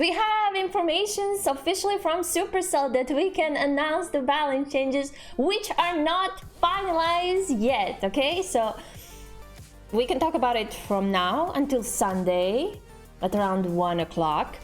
We have information officially from Supercell that we can announce the balance changes, which are not finalized yet, okay? So we can talk about it from now until Sunday at around 1 o'clock.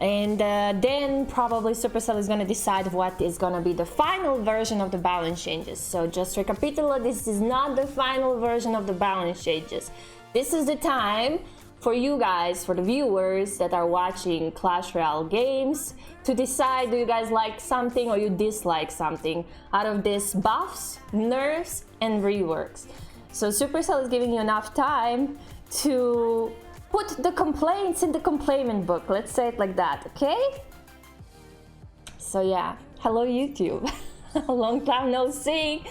And then probably Supercell is going to decide what is going to be the final version of the balance changes. So just recapitulate, this is not the final version of the balance changes. This is the time for you guys, for the viewers that are watching Clash Royale games, to decide, do you guys like something or you dislike something out of this buffs, nerfs, and reworks. So Supercell is giving you enough time to put the complaints in the complaint book. Let's say it like that, okay? So yeah, hello YouTube. A long time no see.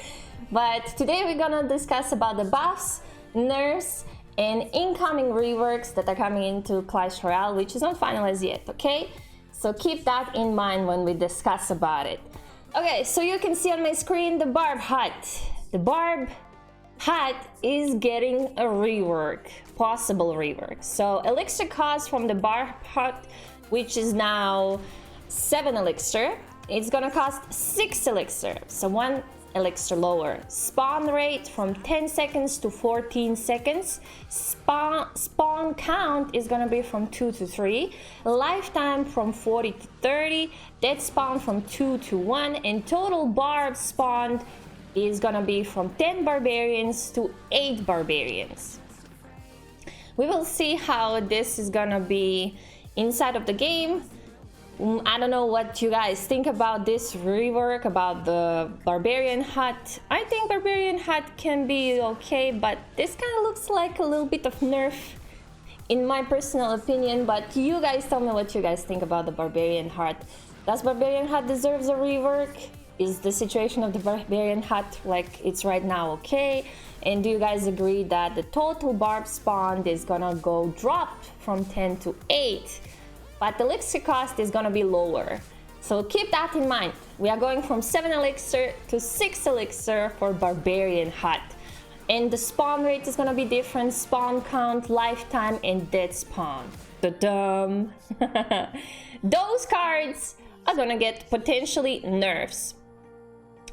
But today we're gonna discuss about the buffs, nerfs, and incoming reworks that are coming into Clash Royale, which is not finalized yet, okay? So keep that in mind when we discuss about it. Okay, so you can see on my screen the Barb Hut. The Barb Hut is getting a rework, possible rework. So elixir cost from the Barb Hut, which is now 7 elixir, it's gonna cost 6 elixir, so 1 elixir lower. Spawn rate from 10 seconds to 14 seconds. Spawn count is gonna be from 2 to 3. Lifetime from 40 to 30. Dead spawn from 2 to 1. And total barb spawned is gonna be from 10 barbarians to 8 barbarians. We will see how this is gonna be inside of the game. I don't know what you guys think about this rework, about the Barbarian Hut. I think Barbarian Hut can be okay, but this kind of looks like a little bit of nerf in my personal opinion. But you guys tell me what you guys think about the Barbarian Hut. Does Barbarian Hut deserves a rework? Is the situation of the Barbarian Hut like it's right now okay? And do you guys agree that the total barb spawned is gonna go drop from 10 to 8? But the elixir cost is gonna be lower. So keep that in mind. We are going from 7 elixir to 6 elixir for Barbarian Hut. And the spawn rate is gonna be different. Spawn count, lifetime, and dead spawn. Ta-dum! Those cards are gonna get potentially nerfs.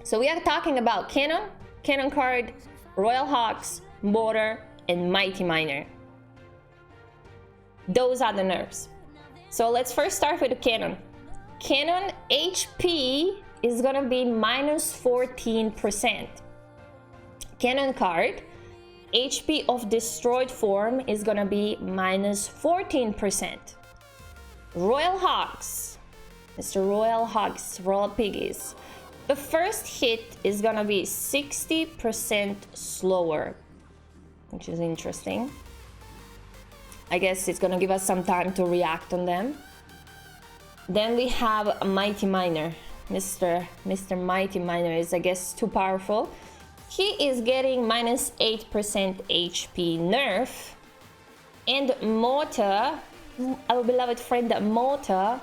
So we are talking about Cannon card, Royal Hawks, Mortar, and Mighty Miner. Those are the nerfs. So let's first start with the Cannon. Cannon HP is gonna be minus 14%. Cannon card, HP of destroyed form is gonna be minus 14%. Royal Hawks, Mr. Royal Hawks, Royal Piggies. The first hit is gonna be 60% slower, which is interesting. I guess it's gonna give us some time to react on them. Then we have a Mighty Miner. Mr. Mighty Miner is, I guess, too powerful. He is getting minus 8% HP nerf. And Mortar, our beloved friend Mortar.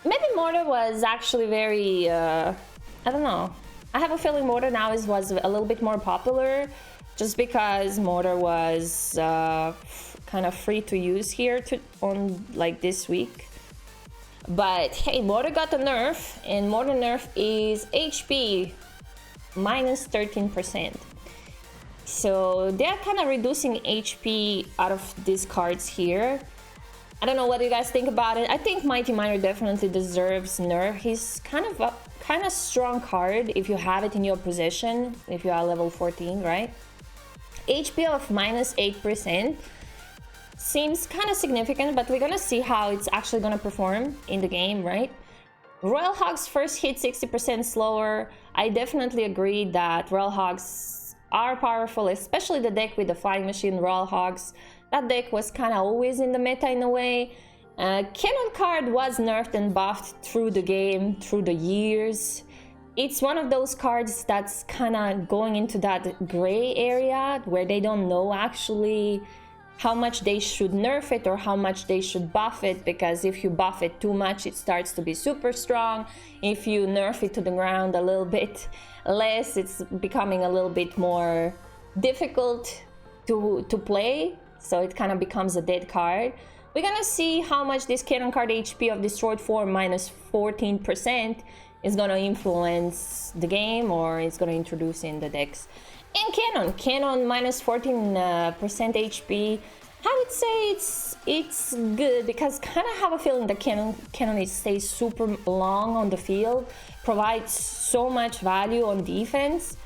Maybe Mortar was actually very, I don't know. I have a feeling Mortar now was a little bit more popular just because Mortar was kind of free to use here on like this week. But hey, Mortar got a nerf, and Mortar nerf is HP minus 13%. So they're kind of reducing HP out of these cards here. I don't know what you guys think about it. I think Mighty Miner definitely deserves nerf. He's kind of strong card if you have it in your possession, if you are level 14, right? HP of minus 8% seems kind of significant, but we're gonna see how it's actually gonna perform in the game, right? Royal Hogs first hit 60% slower. I definitely agree that Royal Hogs are powerful, especially the deck with the Flying Machine Royal Hogs. That deck was kind of always in the meta in a way. Cannon card was nerfed and buffed through the game, through the years. It's one of those cards that's kind of going into that gray area where they don't know actually how much they should nerf it or how much they should buff it, because if you buff it too much, it starts to be super strong. If you nerf it to the ground a little bit less, it's becoming a little bit more difficult to play, so it kind of becomes a dead card. we're gonna see how much this cannon card HP of destroyed form minus 14% is gonna influence the game, or it's gonna introduce in the decks. And cannon minus 14% HP, I would say it's good, because kind of have a feeling that cannon stays super long on the field, provides so much value on defense.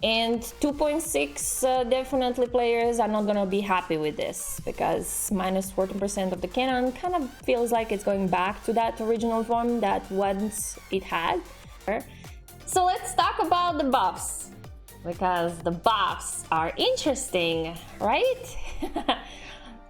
And 2.6 definitely players are not gonna be happy with this, because minus 14% of the cannon kind of feels like it's going back to that original form that once it had. So let's talk about the buffs, because the buffs are interesting, right?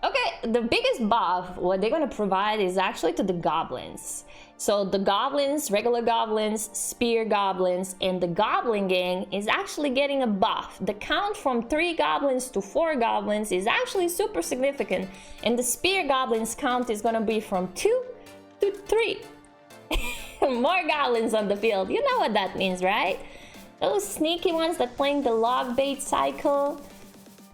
Okay, the biggest buff, what they're gonna provide is actually to the goblins. So the goblins, regular goblins, spear goblins, and the goblin gang is actually getting a buff. The count from 3 goblins to 4 goblins is actually super significant. And the spear goblins count is gonna be from 2 to 3. More goblins on the field. You know what that means, right? Those sneaky ones that playing the log bait cycle,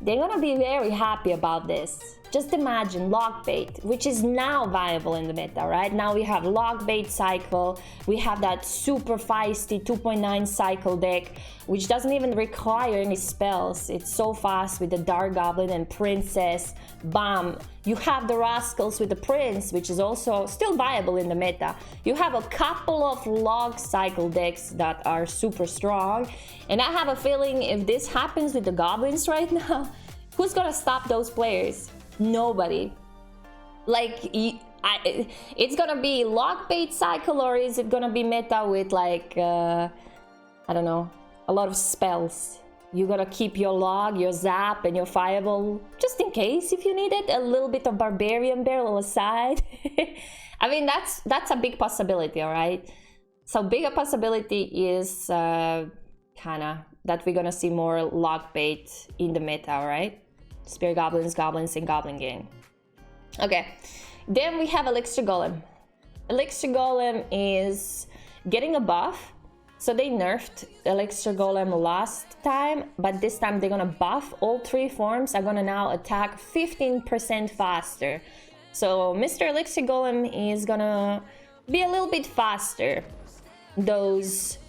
they're gonna be very happy about this. Just imagine log bait, which is now viable in the meta, right? Now we have log bait cycle, we have that super feisty 2.9 cycle deck, which doesn't even require any spells. It's so fast with the Dark Goblin and Princess, bam. You have the Rascals with the Prince, which is also still viable in the meta. You have a couple of log cycle decks that are super strong. And I have a feeling if this happens with the Goblins right now, who's gonna stop those players? Nobody. Like, it's gonna be log bait cycle, or is it gonna be meta with like, I don't know, a lot of spells? You gotta keep your log, your zap, and your fireball, just in case if you need it. A little bit of Barbarian barrel aside. I mean, that's a big possibility, all right? So bigger possibility is kinda that we're gonna see more log bait in the meta, all right? Spear goblins, goblins, and goblin gang. Okay, then we have Elixir Golem. Elixir Golem is getting a buff. So they nerfed Elixir Golem last time, but this time they're gonna buff. All 3 forms are gonna now attack 15% faster. So Mr. Elixir Golem is gonna be a little bit faster. Those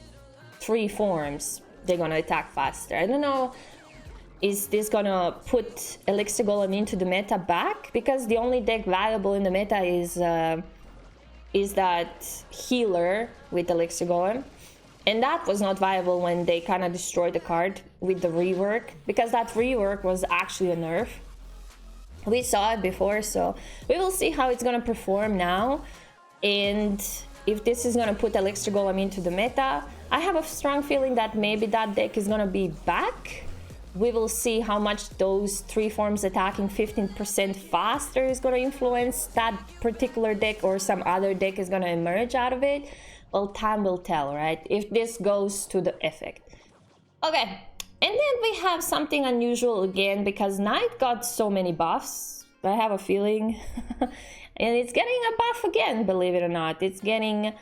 3 forms, they're gonna attack faster. I don't know, is this gonna put Elixir Golem into the meta back? Because the only deck viable in the meta is that healer with Elixir Golem. And that was not viable when they kind of destroyed the card with the rework, because that rework was actually a nerf. We saw it before, so we will see how it's gonna perform now. And if this is gonna put Elixir Golem into the meta, I have a strong feeling that maybe that deck is gonna be back. We will see how much those 3 forms attacking 15% faster is going to influence that particular deck, or some other deck is going to emerge out of it. Well, time will tell, right? If this goes to the effect. Okay, and then we have something unusual again, because Knight got so many buffs. I have a feeling. And it's getting a buff again, believe it or not. It's getting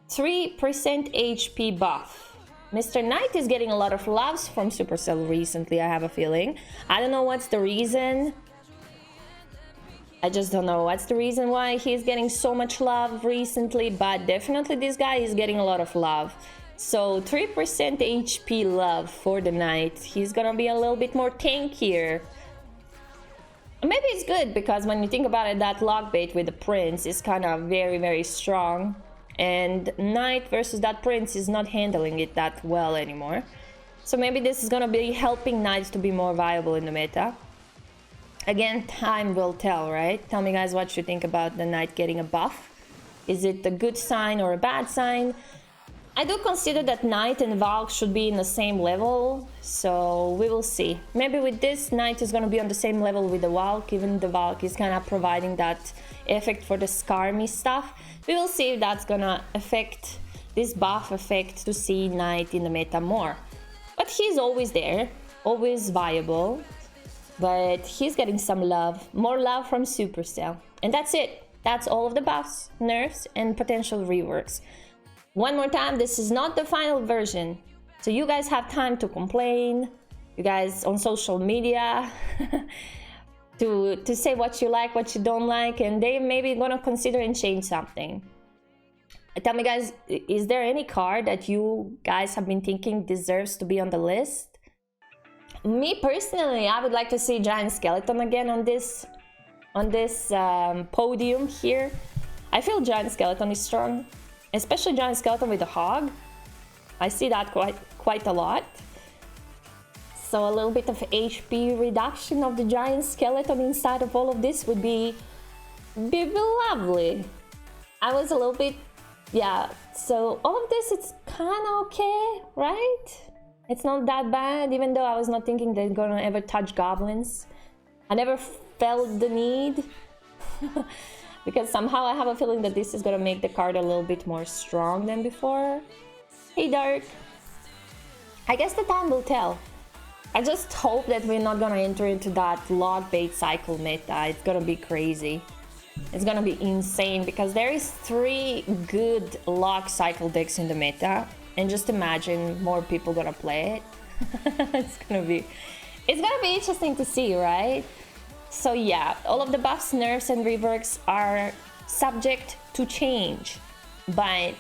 3% HP buff. Mr. Knight is getting a lot of loves from Supercell recently, I have a feeling. I don't know what's the reason. I just don't know what's the reason why he's getting so much love recently, but definitely this guy is getting a lot of love. So 3% HP love for the Knight. He's gonna be a little bit more tankier. Maybe it's good, because when you think about it, that log bait with the Prince is kind of very, very strong. And Knight versus that Prince is not handling it that well anymore. So maybe this is gonna be helping Knights to be more viable in the meta. Again, time will tell, right? Tell me guys what you think about the Knight getting a buff. Is it a good sign or a bad sign? I do consider that Knight and Valk should be in the same level, so we will see. Maybe with this, Knight is gonna be on the same level with the Valk, even the Valk is kind of providing that effect for the Skarmy stuff. We will see if that's gonna affect this buff effect to see Knight in the meta more. But he's always there, always viable. But he's getting some love, more love from Supercell. And that's it. That's all of the buffs, nerfs, and potential reworks. One more time, this is not the final version. So you guys have time to complain. You guys on social media. to say what you like, what you don't like, and they maybe gonna consider and change something. Tell me, guys, is there any card that you guys have been thinking deserves to be on the list? Me personally, I would like to see Giant Skeleton again on this podium here. I feel Giant Skeleton is strong, especially Giant Skeleton with the hog. I see that quite a lot. So a little bit of HP reduction of the Giant Skeleton inside of all of this would be lovely. I was a little bit, yeah, so all of this, it's kind of okay, right? It's not that bad, even though I was not thinking they're gonna ever touch goblins. I never felt the need, because somehow I have a feeling that this is gonna make the card a little bit more strong than before. Hey, Dark. I guess the time will tell. I just hope that we're not gonna enter into that log bait cycle meta. It's gonna be crazy. It's gonna be insane because there is 3 good log cycle decks in the meta, and just imagine more people gonna play it. It's gonna be interesting to see, right? So yeah, all of the buffs, nerfs, and reworks are subject to change, but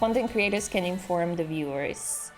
content creators can inform the viewers.